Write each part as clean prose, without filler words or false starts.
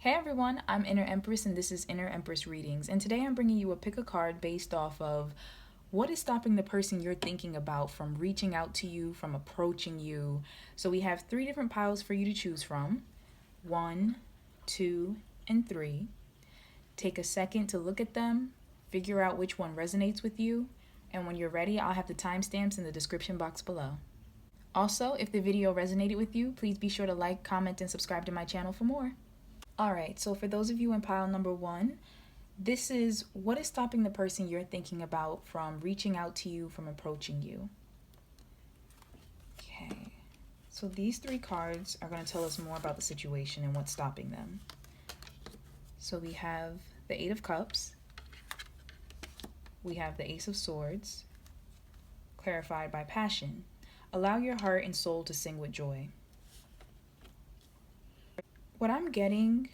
Hey everyone, I'm Inner Empress and this is Inner Empress Readings. And today I'm bringing you a pick a card based off of what is stopping the person you're thinking about from reaching out to you, from approaching you. So we have 3 different piles for you to choose from. 1, 2, and 3. Take a second to look at them, figure out which one resonates with you, and when you're ready, I'll have the timestamps in the description box below. Also, if the video resonated with you, please be sure to like, comment, and subscribe to my channel for more. Alright, so for those of you in pile number 1, this is what is stopping the person you're thinking about from reaching out to you, from approaching you. Okay, so these 3 cards are going to tell us more about the situation and what's stopping them. So we have the 8 of Cups, we have the Ace of Swords, clarified by passion. Allow your heart and soul to sing with joy. What I'm getting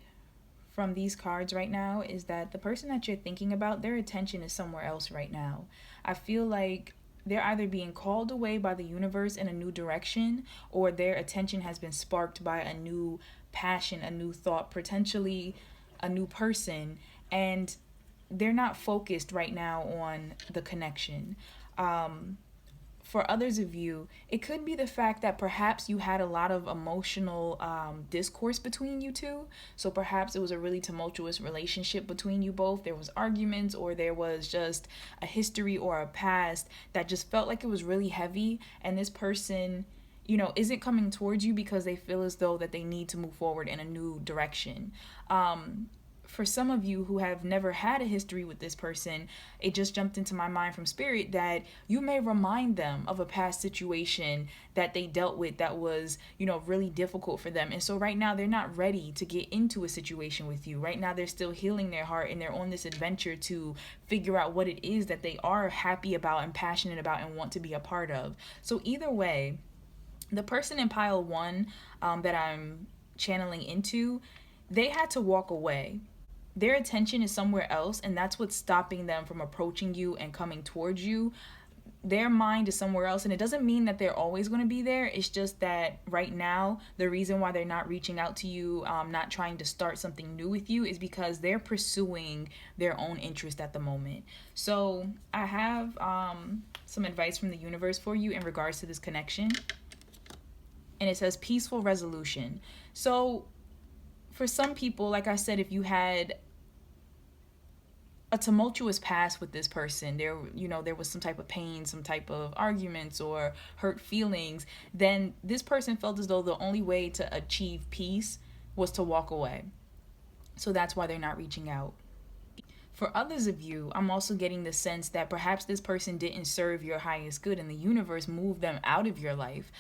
from these cards right now is that the person that you're thinking about, their attention is somewhere else right now. I feel like they're either being called away by the universe in a new direction, or their attention has been sparked by a new passion, a new thought, potentially a new person, and they're not focused right now on the connection. For others of you, it could be the fact that perhaps you had a lot of emotional discourse between you two. So perhaps it was a really tumultuous relationship between you both. There was arguments, or there was just a history or a past that just felt like it was really heavy. And this person, isn't coming towards you because they feel as though that they need to move forward in a new direction. For some of you who have never had a history with this person, it just jumped into my mind from spirit that you may remind them of a past situation that they dealt with that was, really difficult for them. And so right now they're not ready to get into a situation with you. Right now they're still healing their heart, and they're on this adventure to figure out what it is that they are happy about and passionate about and want to be a part of. So either way, the person in pile 1 that I'm channeling into, they had to walk away. Their attention is somewhere else, and that's what's stopping them from approaching you and coming towards you. Their mind is somewhere else, and it doesn't mean that they're always going to be there. It's just that right now, the reason why they're not reaching out to you, not trying to start something new with you, is because they're pursuing their own interest at the moment. So I have some advice from the universe for you in regards to this connection. And it says peaceful resolution. So for some people, like I said, if you had a tumultuous past with this person, there was some type of pain, some type of arguments or hurt feelings, then this person felt as though the only way to achieve peace was to walk away. So that's why they're not reaching out. For others of you, I'm also getting the sense that perhaps this person didn't serve your highest good and the universe moved them out of your life.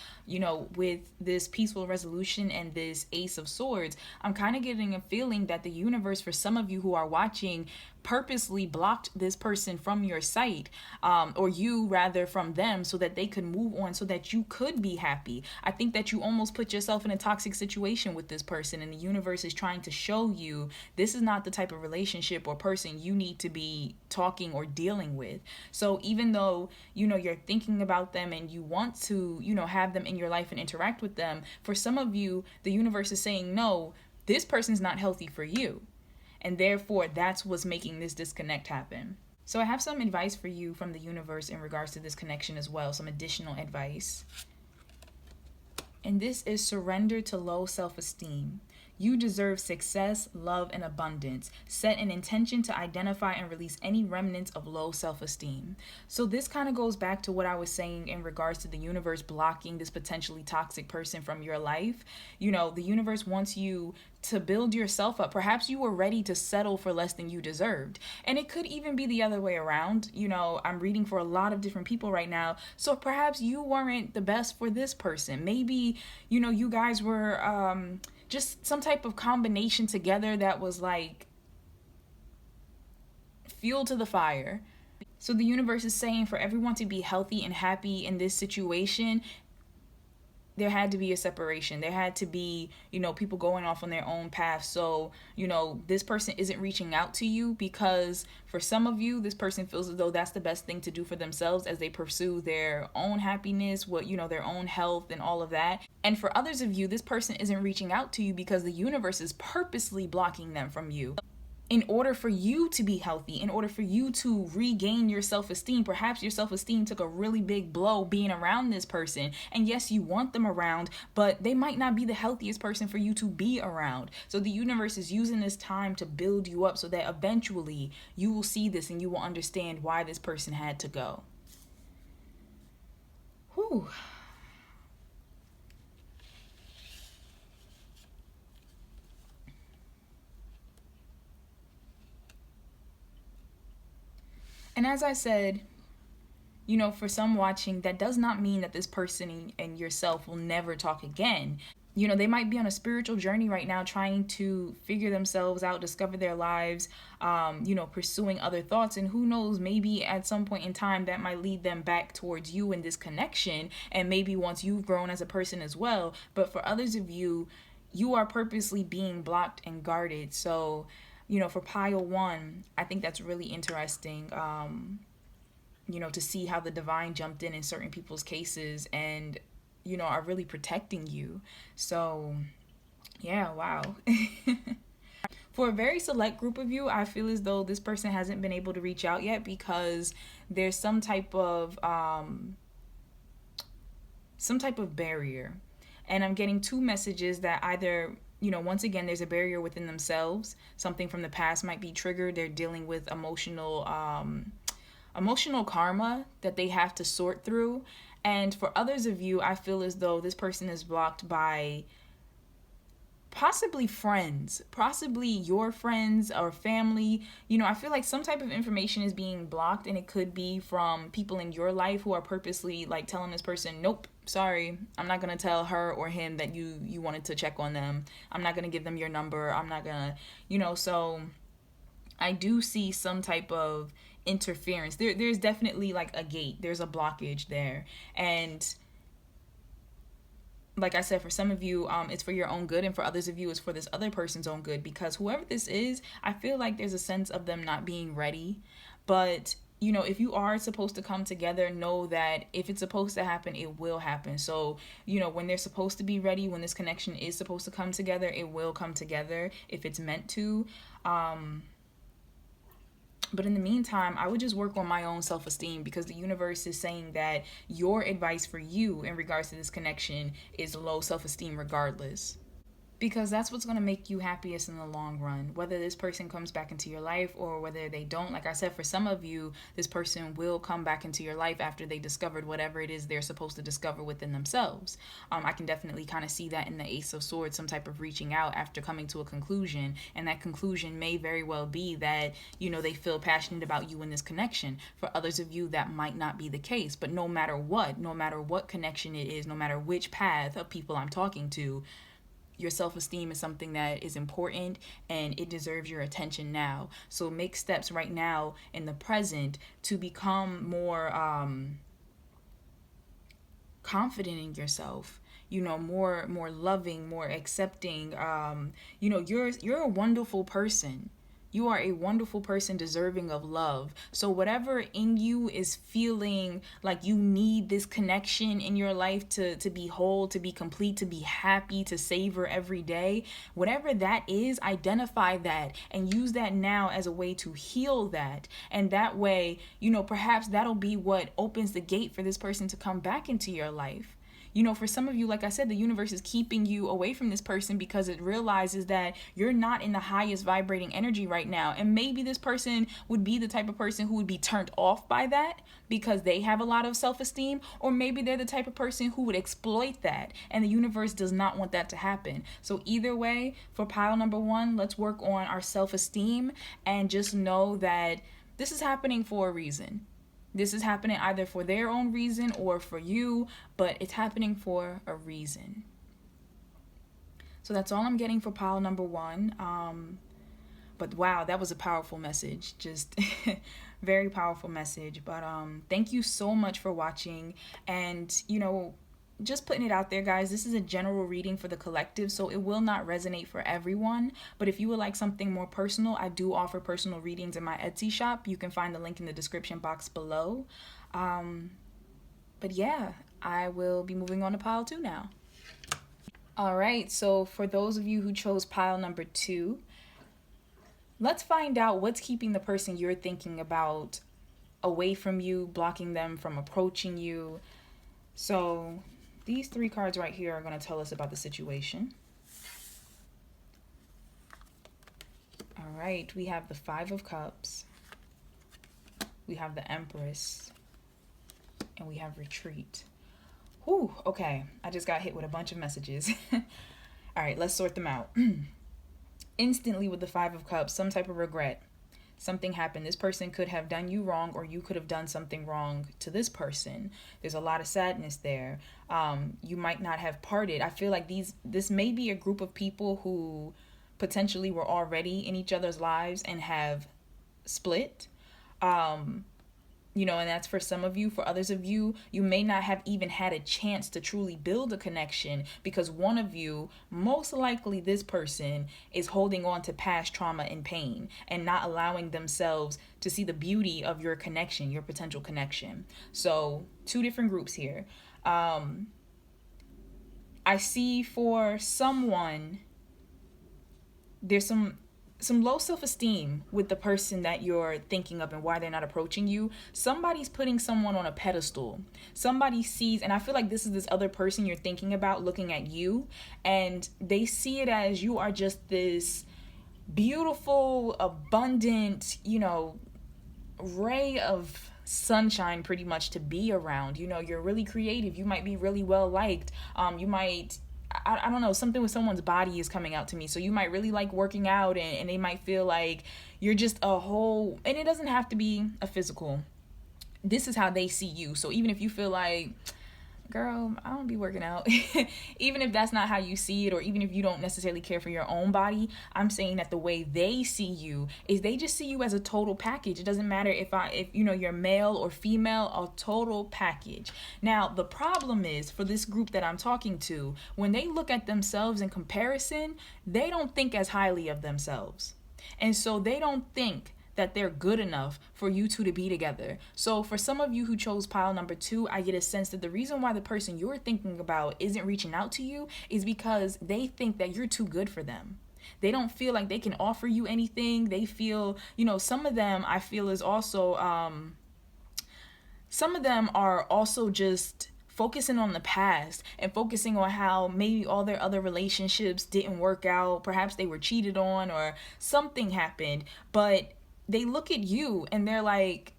With this peaceful resolution and this Ace of Swords, I'm kind of getting a feeling that the universe, for some of you who are watching, purposely blocked this person from your sight, or you rather from them, so that they could move on, so that you could be happy. I think that you almost put yourself in a toxic situation with this person, and the universe is trying to show you this is not the type of relationship or person you need to be talking or dealing with. So even though you're thinking about them and you want to have them in your life and interact with them, for some of you the universe is saying no, this person's not healthy for you. And therefore, that's what's making this disconnect happen. So I have some advice for you from the universe in regards to this connection as well, some additional advice. And this is surrender to low self-esteem. You deserve success, love, and abundance. Set an intention to identify and release any remnants of low self-esteem. So this kind of goes back to what I was saying in regards to the universe blocking this potentially toxic person from your life. The universe wants you to build yourself up. Perhaps you were ready to settle for less than you deserved. And it could even be the other way around. I'm reading for a lot of different people right now. So perhaps you weren't the best for this person. Maybe, you guys were just some type of combination together that was like fuel to the fire. So the universe is saying for everyone to be healthy and happy in this situation, there had to be a separation. There had to be, people going off on their own path. So, this person isn't reaching out to you because for some of you, this person feels as though that's the best thing to do for themselves as they pursue their own happiness, their own health and all of that. And for others of you, this person isn't reaching out to you because the universe is purposely blocking them from you. In order for you to be healthy, in order for you to regain your self-esteem, perhaps your self-esteem took a really big blow being around this person. And yes, you want them around, but they might not be the healthiest person for you to be around. So the universe is using this time to build you up so that eventually you will see this and you will understand why this person had to go. Whew. And as I said, for some watching, that does not mean that this person and yourself will never talk again. They might be on a spiritual journey right now trying to figure themselves out, discover their lives, pursuing other thoughts. And who knows, maybe at some point in time that might lead them back towards you in this connection. And maybe once you've grown as a person as well. But for others of you, you are purposely being blocked and guarded. So, for pile 1, I think that's really interesting, to see how the divine jumped in certain people's cases and, are really protecting you. So, yeah, wow. For a very select group of you, I feel as though this person hasn't been able to reach out yet because there's some type of barrier. And I'm getting 2 messages that either once again, there's a barrier within themselves. Something from the past might be triggered. They're dealing with emotional karma that they have to sort through. And for others of you, I feel as though this person is blocked by possibly friends, possibly your friends or family. I feel like some type of information is being blocked, and it could be from people in your life who are purposely telling this person, nope, sorry, I'm not going to tell her or him that you wanted to check on them. I'm not going to give them your number. I'm not going to, so I do see some type of interference. There's definitely a gate. There's a blockage there. And like I said, for some of you, it's for your own good, and for others of you, it's for this other person's own good, because whoever this is, I feel like there's a sense of them not being ready. But, if you are supposed to come together, know that if it's supposed to happen, it will happen. So, when they're supposed to be ready, when this connection is supposed to come together, it will come together if it's meant to. But in the meantime, I would just work on my own self-esteem, because the universe is saying that your advice for you in regards to this connection is low self-esteem regardless. Because that's what's going to make you happiest in the long run. Whether this person comes back into your life or whether they don't. Like I said, for some of you, this person will come back into your life after they discovered whatever it is they're supposed to discover within themselves. I can definitely kind of see that in the Ace of Swords, some type of reaching out after coming to a conclusion. And that conclusion may very well be that, they feel passionate about you in this connection. For others of you, that might not be the case. But no matter what connection it is, no matter which path of people I'm talking to, your self-esteem is something that is important and it deserves your attention now. So make steps right now in the present to become more confident in yourself, more loving, more accepting. You're a wonderful person. You are a wonderful person deserving of love. So whatever in you is feeling like you need this connection in your life to be whole, to be complete, to be happy, to savor every day, whatever that is, identify that and use that now as a way to heal that. And that way, perhaps that'll be what opens the gate for this person to come back into your life. For some of you, like I said, the universe is keeping you away from this person because it realizes that you're not in the highest vibrating energy right now. And maybe this person would be the type of person who would be turned off by that because they have a lot of self-esteem, or maybe they're the type of person who would exploit that, and the universe does not want that to happen. So either way, for pile number 1, let's work on our self-esteem and just know that this is happening for a reason. This is happening either for their own reason or for you, but it's happening for a reason. So that's all I'm getting for pile number 1. But wow, that was a powerful message. Just very powerful message. But thank you so much for watching. And, just putting it out there, guys. This is a general reading for the collective, so it will not resonate for everyone. But if you would like something more personal, I do offer personal readings in my Etsy shop. You can find the link in the description box below. But yeah, I will be moving on to pile 2 now. All right, so for those of you who chose pile number 2, let's find out what's keeping the person you're thinking about away from you, blocking them from approaching you. So these 3 cards right here are going to tell us about the situation. All right, we have the 5 of Cups, we have the Empress, and we have Retreat. Whew, okay, I just got hit with a bunch of messages. All right, let's sort them out. Instantly with the 5 of Cups, some type of regret. Something happened. This person could have done you wrong, or you could have done something wrong to this person. There's a lot of sadness there. You might not have parted. I feel like this may be a group of people who potentially were already in each other's lives and have split. And that's for some of you. For others of you, you may not have even had a chance to truly build a connection because one of you, most likely this person, is holding on to past trauma and pain and not allowing themselves to see the beauty of your connection, your potential connection. So 2 different groups here. I see for someone, there's some low self-esteem with the person that you're thinking of and why they're not approaching you. Somebody's putting someone on a pedestal. Somebody sees, and I feel like this is this other person you're thinking about looking at you, and they see it as you are just this beautiful, abundant, ray of sunshine pretty much to be around. You're really creative. You might be really well liked. You might, I don't know, something with someone's body is coming out to me. So you might really like working out, and they might feel like you're just a whole, and it doesn't have to be a physical. This is how they see you. So even if you feel like, girl, I don't be working out, even if that's not how you see it, or even if you don't necessarily care for your own body, I'm saying that the way they see you is they just see you as a total package. It doesn't matter if you're male or female, a total package. Now, the problem is for this group that I'm talking to, when they look at themselves in comparison, they don't think as highly of themselves. And so they don't think that they're good enough for you 2 to be together. So for some of you who chose pile number 2, I get a sense that the reason why the person you're thinking about isn't reaching out to you is because they think that you're too good for them. They don't feel like they can offer you anything. They feel, some of them I feel is also, some of them are also just focusing on the past and focusing on how maybe all their other relationships didn't work out. Perhaps they were cheated on or something happened, but they look at you and they're like,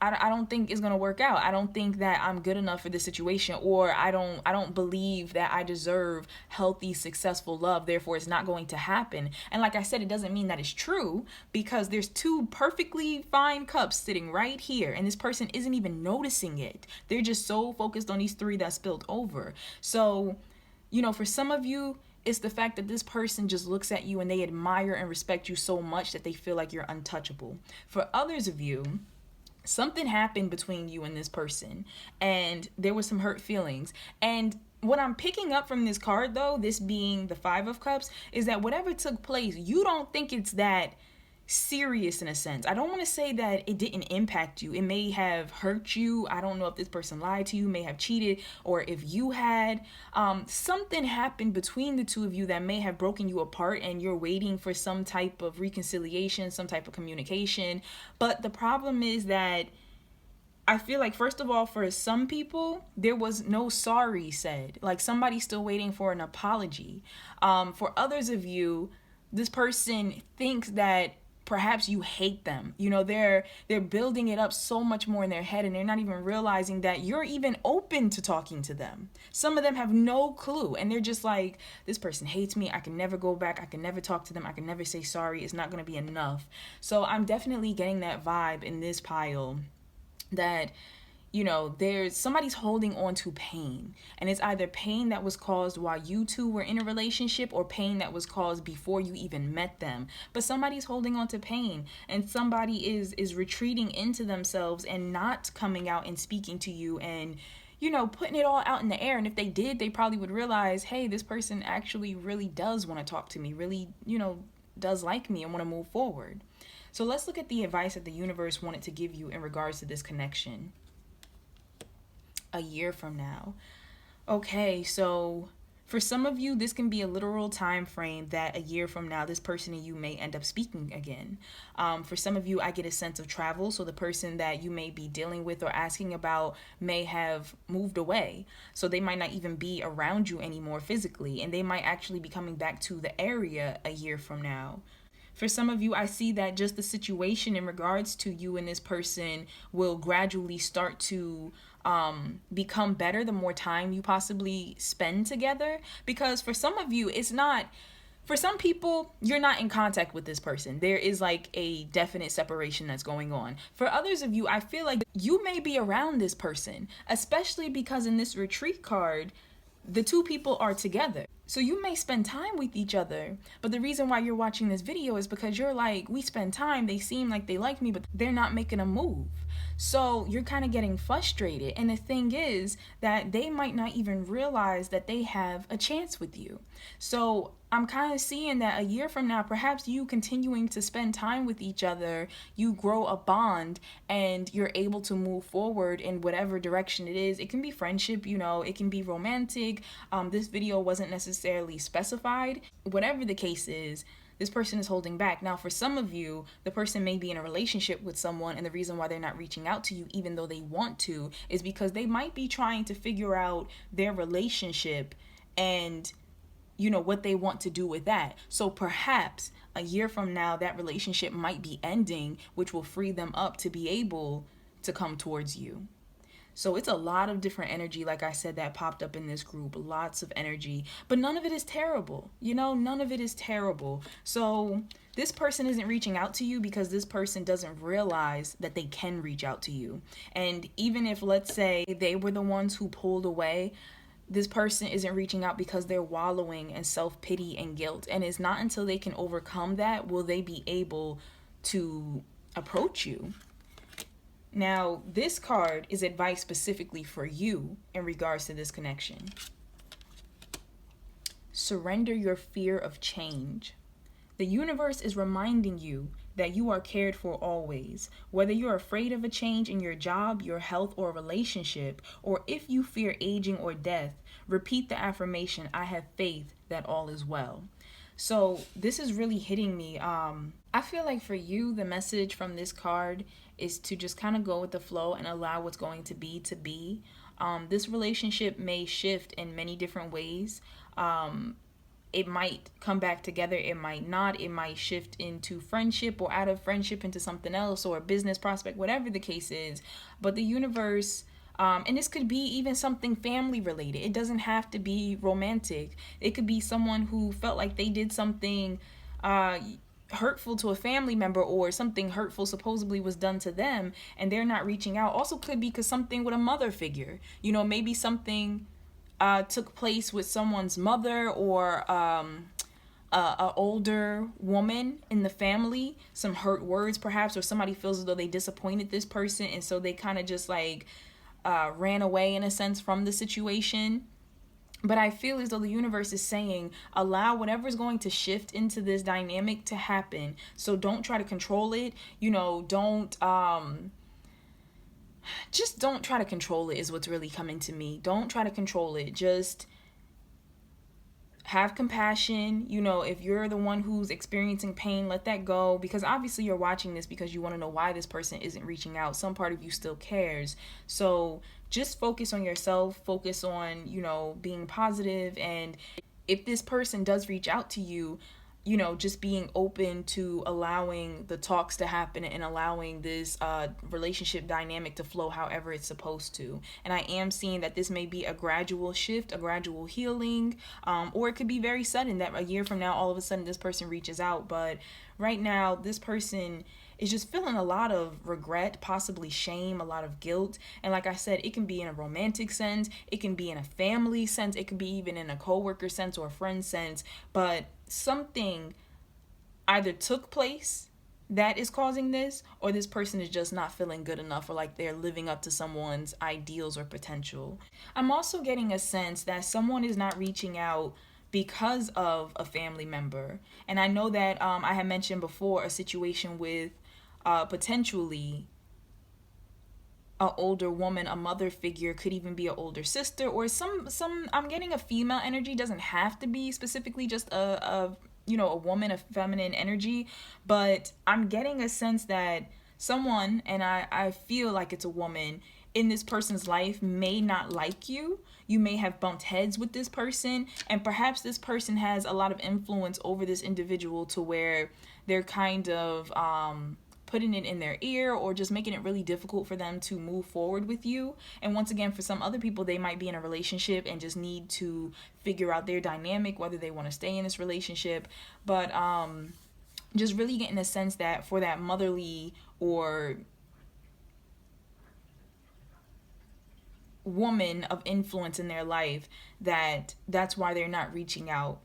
I don't think it's going to work out. I don't think that I'm good enough for this situation, or I don't believe that I deserve healthy, successful love. Therefore, it's not going to happen. And like I said, it doesn't mean that it's true, because there's 2 perfectly fine cups sitting right here, and this person isn't even noticing it. They're just so focused on these 3 that spilled over. So, for some of you, it's the fact that this person just looks at you and they admire and respect you so much that they feel like you're untouchable. For others of you, something happened between you and this person, and there was some hurt feelings. And what I'm picking up from this card, though, this being the 5 of Cups, is that whatever took place, you don't think it's that serious in a sense. I don't want to say that it didn't impact you. It may have hurt you. I don't know if this person lied to you, may have cheated, or if you had. Something happened between the 2 of you that may have broken you apart, and you're waiting for some type of reconciliation, some type of communication. But the problem is that I feel like, first of all, for some people, there was no sorry said. Like, somebody's still waiting for an apology. For others of you, this person thinks that perhaps you hate them. They're building it up so much more in their head, and they're not even realizing that you're even open to talking to them. Some of them have no clue, and they're just like, this person hates me. I can never go back. I can never talk to them. I can never say sorry. It's not going to be enough. So I'm definitely getting that vibe in this pile that there's somebody's holding on to pain, and it's either pain that was caused while you 2 were in a relationship, or pain that was caused before you even met them. But somebody's holding on to pain, and somebody is retreating into themselves and not coming out and speaking to you and putting it all out in the air. And if they did, they probably would realize, hey, this person actually really does want to talk to me, really, does like me and want to move forward. So let's look at the advice that the universe wanted to give you in regards to this connection a year from now. Okay, so for some of you, this can be a literal time frame that a year from now, this person and you may end up speaking again. For some of you, I get a sense of travel. So the person that you may be dealing with or asking about may have moved away. So they might not even be around you anymore physically, and they might actually be coming back to the area a year from now. For some of you, I see that just the situation in regards to you and this person will gradually start to become better the more time you possibly spend together. Because for some of you, for some people, you're not in contact with this person. There is like a definite separation that's going on. For others of you, I feel like you may be around this person, especially because in this retreat card, the two people are together. So you may spend time with each other, but the reason why you're watching this video is because you're like, we spend time, they seem like they like me, but they're not making a move. So you're kind of getting frustrated. And the thing is that they might not even realize that they have a chance with you. So I'm kind of seeing that a year from now, perhaps you continuing to spend time with each other, you grow a bond and you're able to move forward in whatever direction it is. It can be friendship, it can be romantic. This video wasn't necessarily specified. Whatever the case is, this person is holding back. Now, for some of you, the person may be in a relationship with someone, and the reason why they're not reaching out to you, even though they want to, is because they might be trying to figure out their relationship and what they want to do with that. So perhaps a year from now, that relationship might be ending, which will free them up to be able to come towards you. So it's a lot of different energy, like I said, that popped up in this group. Lots of energy, but none of it is terrible. None of it is terrible. So this person isn't reaching out to you because this person doesn't realize that they can reach out to you. And even if, let's say, they were the ones who pulled away, this person isn't reaching out because they're wallowing in self-pity and guilt. And it's not until they can overcome that will they be able to approach you. Now, this card is advice specifically for you in regards to this connection. Surrender your fear of change. The universe is reminding you that you are cared for always. Whether you're afraid of a change in your job, your health, or relationship, or if you fear aging or death, repeat the affirmation, I have faith that all is well. So this is really hitting me. I feel like for you, the message from this card is to just kind of go with the flow and allow what's going to be to be. This relationship may shift in many different ways. It might come back together, it might not, it might shift into friendship or out of friendship into something else or a business prospect, whatever the case is. But the universe, and this could be even something family related. It doesn't have to be romantic. It could be someone who felt like they did something hurtful to a family member, or something hurtful supposedly was done to them and they're not reaching out. Also could be because something with a mother figure, maybe something took place with someone's mother or a older woman in the family, some hurt words perhaps, or somebody feels as though they disappointed this person and so they kind of just like ran away in a sense from the situation. But I feel as though the universe is saying, allow whatever's going to shift into this dynamic to happen. So don't try to control it. Just don't try to control it is what's really coming to me. Don't try to control it. Just have compassion. If you're the one who's experiencing pain, let that go, because obviously you're watching this because you want to know why this person isn't reaching out. Some part of you still cares. So just focus on yourself, focus on, being positive. And if this person does reach out to you, just being open to allowing the talks to happen and allowing this relationship dynamic to flow however it's supposed to. And I am seeing that this may be a gradual shift, a gradual healing, or it could be very sudden that a year from now, all of a sudden this person reaches out. But right now, this person is just feeling a lot of regret, possibly shame, a lot of guilt. And like I said, it can be in a romantic sense, it can be in a family sense, it could be even in a coworker sense or a friend sense. But something either took place that is causing this, or this person is just not feeling good enough, or like they're living up to someone's ideals or potential. I'm also getting a sense that someone is not reaching out because of a family member. And I know that I had mentioned before a situation with potentially a older woman, a mother figure, could even be an older sister, or some I'm getting a female energy. Doesn't have to be specifically just a a woman, a feminine energy, but I'm getting a sense that someone, and I feel like it's a woman, in this person's life may not like you. You may have bumped heads with this person, and perhaps this person has a lot of influence over this individual to where they're kind of putting it in their ear, or just making it really difficult for them to move forward with you. And once again, for some other people, they might be in a relationship and just need to figure out their dynamic, whether they want to stay in this relationship. But just really getting a sense that for that motherly or woman of influence in their life, that's why they're not reaching out.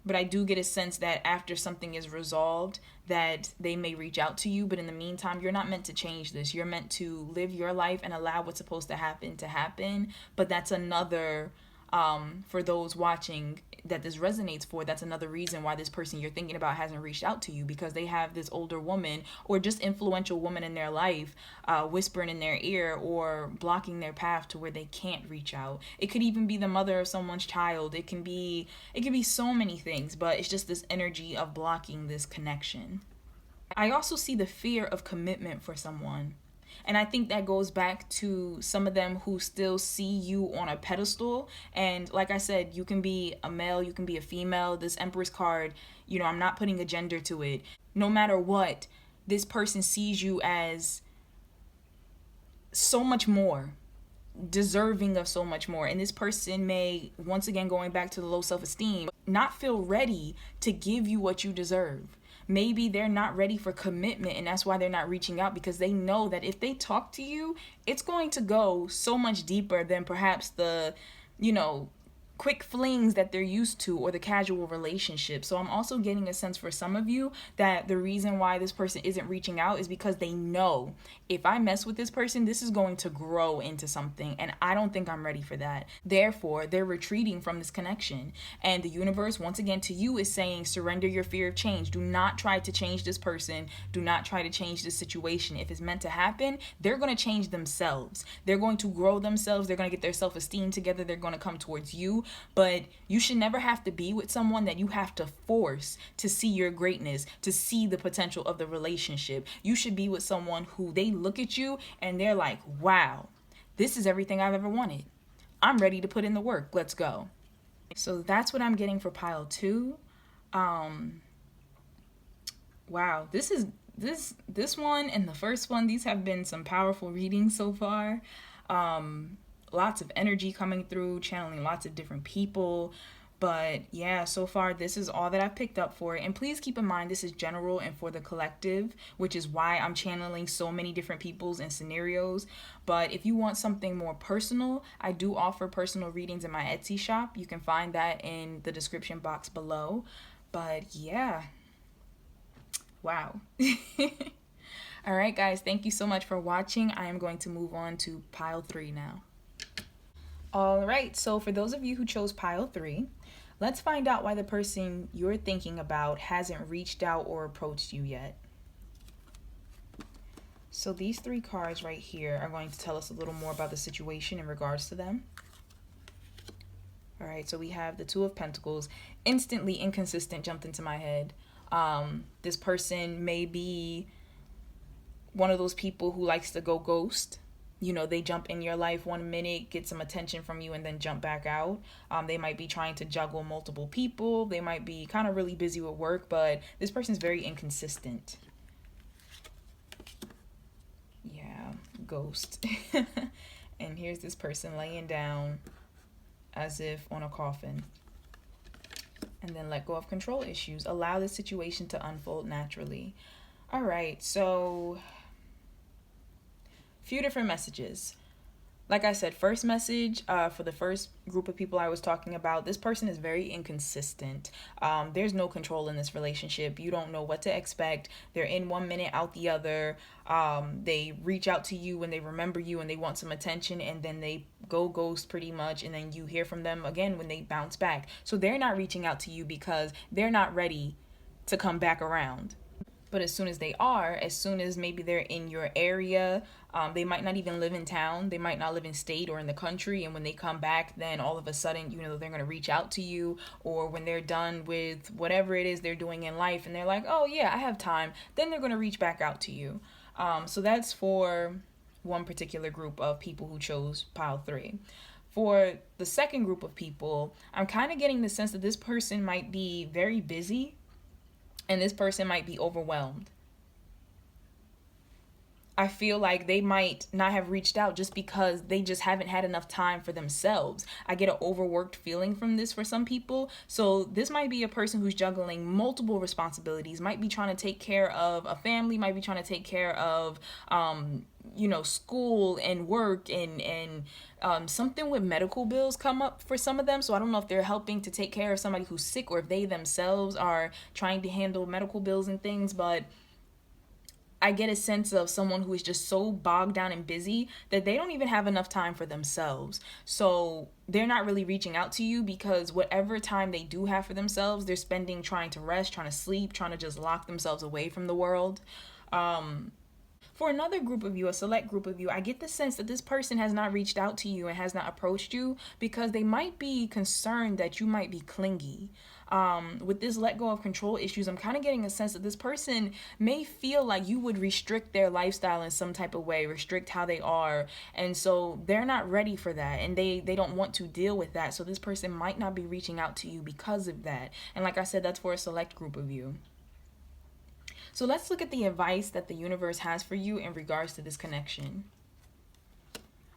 But I do get a sense that after something is resolved, that they may reach out to you. But in the meantime, you're not meant to change this. You're meant to live your life and allow what's supposed to happen. But that's another, for those watching that this resonates for, that's another reason why this person you're thinking about hasn't reached out to you, because they have this older woman or just influential woman in their life whispering in their ear or blocking their path to where they can't reach out. It could even be the mother of someone's child. It can be so many things, but it's just this energy of blocking this connection. I also see the fear of commitment for someone. And I think that goes back to some of them who still see you on a pedestal. And like I said, you can be a male, you can be a female. This Empress card, I'm not putting a gender to it. No matter what, this person sees you as so much more, deserving of so much more. And this person may, once again, going back to the low self-esteem, not feel ready to give you what you deserve. Maybe they're not ready for commitment, and that's why they're not reaching out, because they know that if they talk to you, it's going to go so much deeper than perhaps the, quick flings that they're used to, or the casual relationship. So I'm also getting a sense for some of you that the reason why this person isn't reaching out is because they know, if I mess with this person, this is going to grow into something, and I don't think I'm ready for that. Therefore, they're retreating from this connection. And the universe, once again, to you is saying, surrender your fear of change. Do not try to change this person. Do not try to change this situation. If it's meant to happen, they're going to change themselves. They're going to grow themselves. They're going to get their self-esteem together. They're going to come towards you. But you should never have to be with someone that you have to force to see your greatness, to see the potential of the relationship. You should be with someone who they look at you and they're like, wow, this is everything I've ever wanted. I'm ready to put in the work. Let's go. So that's what I'm getting for pile 2. Wow, this one and the first one, these have been some powerful readings so far. Lots of energy coming through, channeling lots of different people. But yeah, so far this is all that I've picked up for it. And please keep in mind, this is general and for the collective, which is why I'm channeling so many different peoples and scenarios. But if you want something more personal, I do offer personal readings in my Etsy shop. You can find that in the description box below. But yeah, wow. All right, guys, thank you so much for watching. I am going to move on to pile 3 now. All right, so for those of you who chose pile 3, let's find out why the person you're thinking about hasn't reached out or approached you yet. So these 3 cards right here are going to tell us a little more about the situation in regards to them. All right, so we have the 2 of Pentacles. Instantly inconsistent jumped into my head. This person may be one of those people who likes to go ghost. They jump in your life 1 minute, get some attention from you, and then jump back out. They might be trying to juggle multiple people. They might be kind of really busy with work, but this person's very inconsistent. Yeah, ghost. And here's this person laying down as if on a coffin. And then let go of control issues. Allow the situation to unfold naturally. All right, so few different messages. Like I said, first message for the first group of people I was talking about, this person is very inconsistent. There's no control in this relationship. You don't know what to expect. They're in 1 minute, out the other. They reach out to you when they remember you and they want some attention, and then they go ghost pretty much, and then you hear from them again when they bounce back. So they're not reaching out to you because they're not ready to come back around. But as soon as they are, as soon as maybe they're in your area, they might not even live in town, they might not live in state or in the country, and when they come back, then all of a sudden, they're going to reach out to you, or when they're done with whatever it is they're doing in life and they're like, oh yeah, I have time, then they're going to reach back out to you. So that's for one particular group of people who chose pile 3. For the second group of people, I'm kind of getting the sense that this person might be very busy and this person might be overwhelmed. I feel like they might not have reached out just because they just haven't had enough time for themselves. I get an overworked feeling from this for some people. So this might be a person who's juggling multiple responsibilities, might be trying to take care of a family, might be trying to take care of, school and work and something with medical bills come up for some of them. So I don't know if they're helping to take care of somebody who's sick or if they themselves are trying to handle medical bills and things, but I get a sense of someone who is just so bogged down and busy that they don't even have enough time for themselves. So they're not really reaching out to you because whatever time they do have for themselves, they're spending trying to rest, trying to sleep, trying to just lock themselves away from the world. For another group of you, a select group of you, I get the sense that this person has not reached out to you and has not approached you because they might be concerned that you might be clingy. With this let go of control issues, I'm kind of getting a sense that this person may feel like you would restrict their lifestyle in some type of way, restrict how they are. And so they're not ready for that and they don't want to deal with that. So this person might not be reaching out to you because of that. And like I said, that's for a select group of you. So let's look at the advice that the universe has for you in regards to this connection.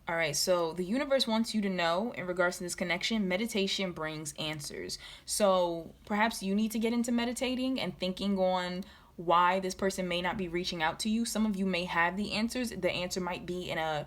All right, so the universe wants you to know in regards to this connection, meditation brings answers. So perhaps you need to get into meditating and thinking on why this person may not be reaching out to you. Some of you may have the answers. The answer might be in a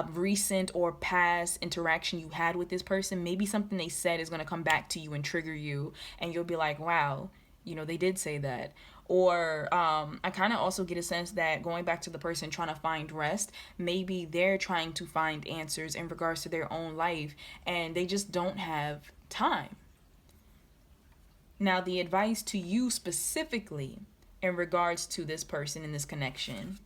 recent or past interaction you had with this person. Maybe something they said is going to come back to you and trigger you, and you'll be like, wow, they did say that. Or I kind of also get a sense that going back to the person trying to find rest, maybe they're trying to find answers in regards to their own life and they just don't have time. Now, the advice to you specifically in regards to this person in this connection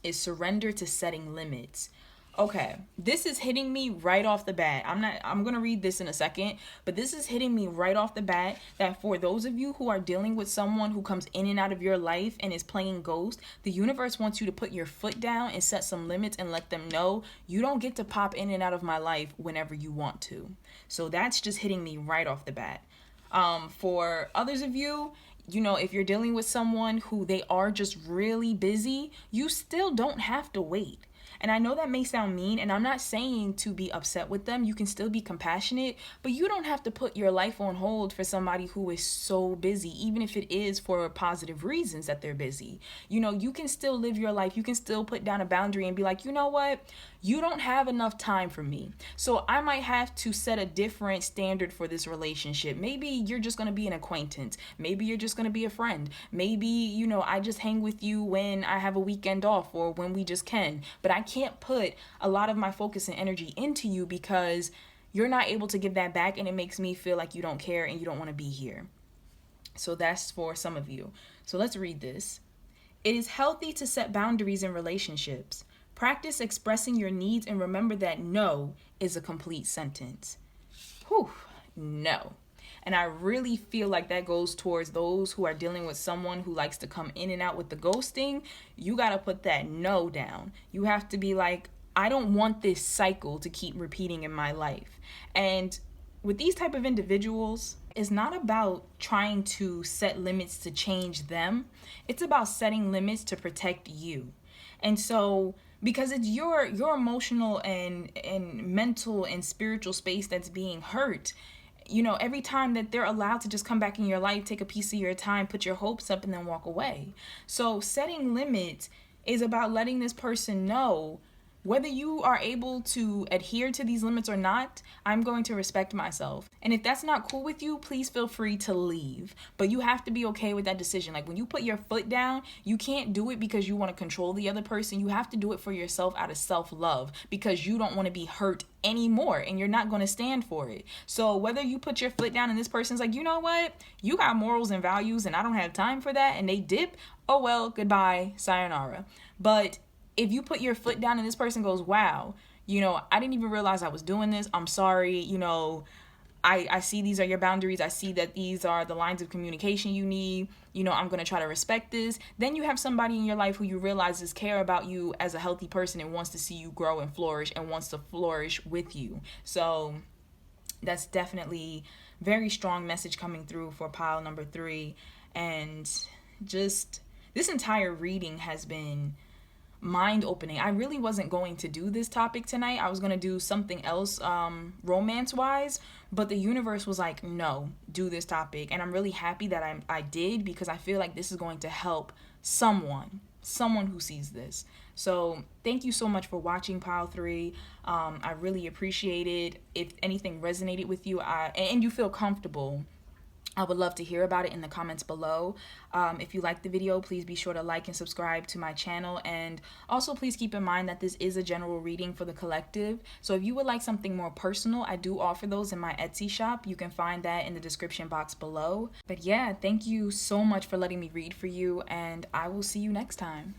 is surrender to setting limits. Okay, this is hitting me right off the bat. I'm going to read this in a second, but this is hitting me right off the bat that for those of you who are dealing with someone who comes in and out of your life and is playing ghost, the universe wants you to put your foot down and set some limits and let them know you don't get to pop in and out of my life whenever you want to. So that's just hitting me right off the bat. For others of you, if you're dealing with someone who they are just really busy, you still don't have to wait. And I know that may sound mean, and I'm not saying to be upset with them. You can still be compassionate, but you don't have to put your life on hold for somebody who is so busy, even if it is for positive reasons that they're busy. You can still live your life. You can still put down a boundary and be like, you know what? You don't have enough time for me. So I might have to set a different standard for this relationship. Maybe you're just going to be an acquaintance. Maybe you're just going to be a friend. Maybe, I just hang with you when I have a weekend off or when we just can. But I can't put a lot of my focus and energy into you because you're not able to give that back, and it makes me feel like you don't care and you don't want to be here. So that's for some of you. So let's read this. It is healthy to set boundaries in relationships. Practice expressing your needs and remember that no is a complete sentence. Whew, no. And I really feel like that goes towards those who are dealing with someone who likes to come in and out with the ghosting. You got to put that no down. You have to be like, I don't want this cycle to keep repeating in my life. And with these type of individuals, it's not about trying to set limits to change them. It's about setting limits to protect you. And so because it's your emotional and mental and spiritual space that's being hurt, every time that they're allowed to just come back in your life, take a piece of your time, put your hopes up, and then walk away. So setting limits is about letting this person know Whether you are able to adhere to these limits or not, I'm going to respect myself. And if that's not cool with you, please feel free to leave. But you have to be okay with that decision. Like when you put your foot down, you can't do it because you want to control the other person. You have to do it for yourself out of self-love because you don't want to be hurt anymore and you're not going to stand for it. So whether you put your foot down and this person's like, you know what? You got morals and values and I don't have time for that, and they dip, oh well, goodbye, sayonara. But if you put your foot down and this person goes, wow, I didn't even realize I was doing this. I'm sorry. I see these are your boundaries. I see that these are the lines of communication you need. I'm going to try to respect this. Then you have somebody in your life who you realize is care about you as a healthy person and wants to see you grow and flourish and wants to flourish with you. So that's definitely very strong message coming through for pile number 3. And just this entire reading has been mind-opening. I really wasn't going to do this topic tonight. I was going to do something else romance-wise, but the universe was like, no, do this topic. And I'm really happy that I did, because I feel like this is going to help someone who sees this. So thank you so much for watching pile 3. I really appreciate it. If anything resonated with you and you feel comfortable, I would love to hear about it in the comments below. If you like the video, please be sure to like and subscribe to my channel. And also please keep in mind that this is a general reading for the collective. So if you would like something more personal, I do offer those in my Etsy shop. You can find that in the description box below. But yeah, thank you so much for letting me read for you, and I will see you next time.